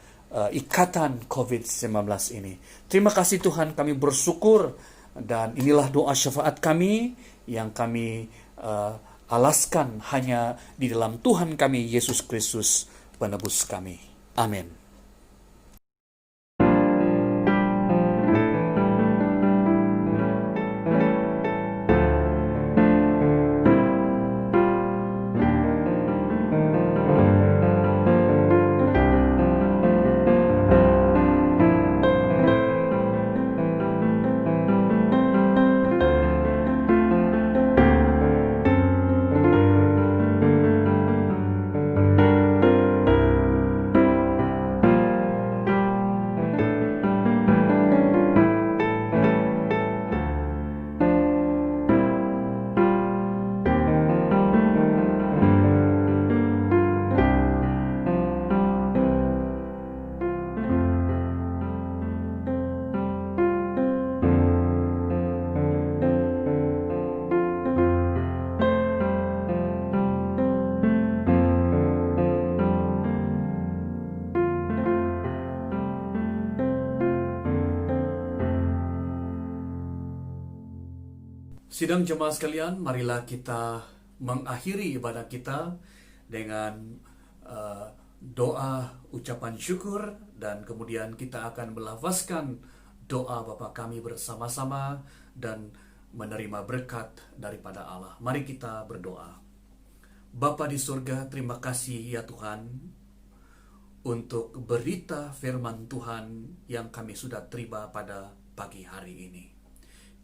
ikatan COVID-19 ini. Terima kasih Tuhan, kami bersyukur, dan inilah doa syafaat kami yang kami alaskan hanya di dalam Tuhan kami Yesus Kristus, penebus kami. Amin. Sidang jemaah sekalian, marilah kita mengakhiri ibadah kita dengan doa ucapan syukur, dan kemudian kita akan melafazkan doa Bapa kami bersama-sama dan menerima berkat daripada Allah. Mari kita berdoa. Bapa di surga, terima kasih ya Tuhan untuk berita firman Tuhan yang kami sudah terima pada pagi hari ini.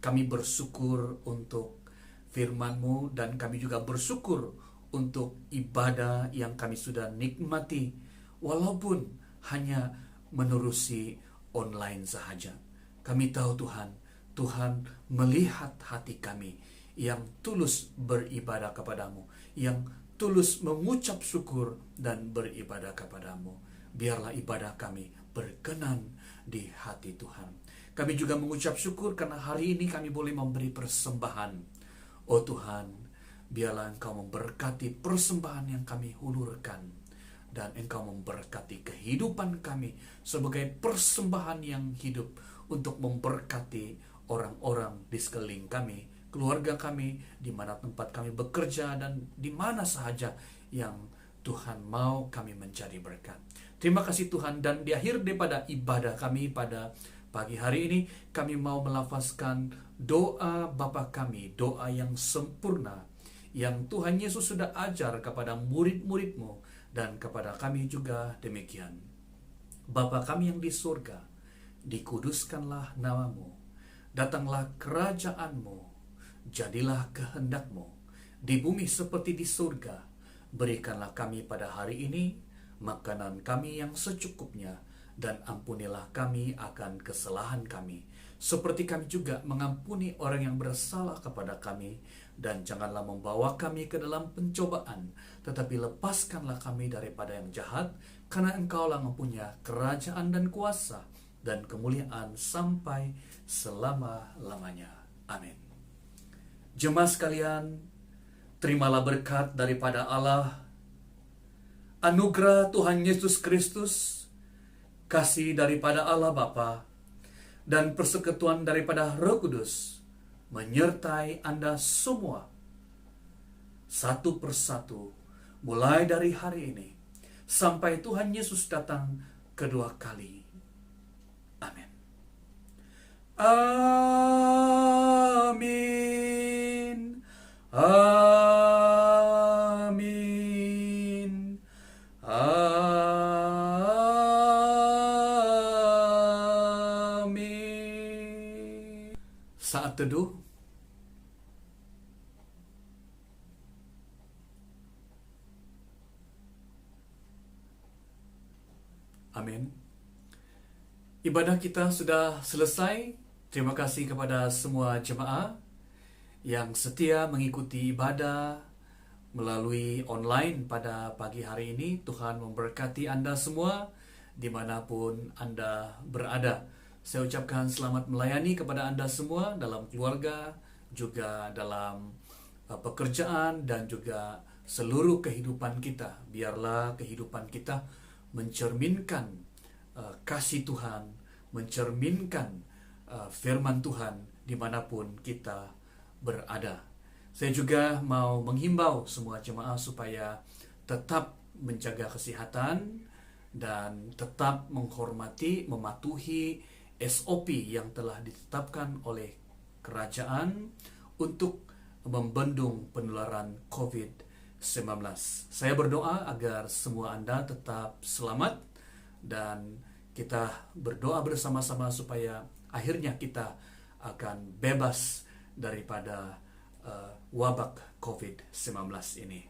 Kami bersyukur untuk firman-Mu, dan kami juga bersyukur untuk ibadah yang kami sudah nikmati, walaupun hanya menerusi online sahaja. Kami tahu Tuhan melihat hati kami yang tulus beribadah kepadamu, yang tulus mengucap syukur dan beribadah kepadamu. Biarlah ibadah kami berkenan di hati Tuhan. Kami juga mengucap syukur karena hari ini kami boleh memberi persembahan. Oh Tuhan, biarlah Engkau memberkati persembahan yang kami hulurkan, dan Engkau memberkati kehidupan kami sebagai persembahan yang hidup untuk memberkati orang-orang di sekeliling kami, keluarga kami, di mana tempat kami bekerja, dan di mana sahaja yang Tuhan mau kami mencari berkat. Terima kasih Tuhan, dan di akhir daripada ibadah kami pada pagi hari ini, kami mau melafazkan doa Bapa kami, doa yang sempurna, yang Tuhan Yesus sudah ajar kepada murid-murid-Mu dan kepada kami juga demikian. Bapa kami yang di surga, dikuduskanlah nama-Mu, datanglah kerajaan-Mu, jadilah kehendak-Mu di bumi seperti di surga. Berikanlah kami pada hari ini makanan kami yang secukupnya, dan ampunilah kami akan kesalahan kami, seperti kami juga mengampuni orang yang bersalah kepada kami. Dan janganlah membawa kami ke dalam pencobaan, tetapi lepaskanlah kami daripada yang jahat, karena Engkaulah mempunyai kerajaan dan kuasa dan kemuliaan sampai selama-lamanya. Amin. Jemaat sekalian, terimalah berkat daripada Allah, anugerah Tuhan Yesus Kristus, kasih daripada Allah Bapa, dan persekutuan daripada Roh Kudus menyertai Anda semua satu persatu, mulai dari hari ini sampai Tuhan Yesus datang kedua kali. Amin. Amin. Amin. Amin. Saat teduh. Amin. Ibadah kita sudah selesai. Terima kasih kepada semua jemaah yang setia mengikuti ibadah melalui online pada pagi hari ini. Tuhan memberkati Anda semua dimanapun Anda berada. Saya ucapkan selamat melayani kepada Anda semua dalam keluarga, juga dalam pekerjaan, dan juga seluruh kehidupan kita. Biarlah kehidupan kita mencerminkan kasih Tuhan, mencerminkan firman Tuhan dimanapun kita berada. Saya juga mau menghimbau semua jemaah supaya tetap menjaga kesehatan dan tetap menghormati, mematuhi SOP yang telah ditetapkan oleh kerajaan untuk membendung penularan COVID-19. Saya berdoa agar semua Anda tetap selamat, dan kita berdoa bersama-sama supaya akhirnya kita akan bebas daripada wabak COVID-19 ini.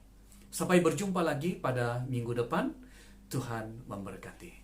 Sampai berjumpa lagi pada minggu depan. Tuhan memberkati.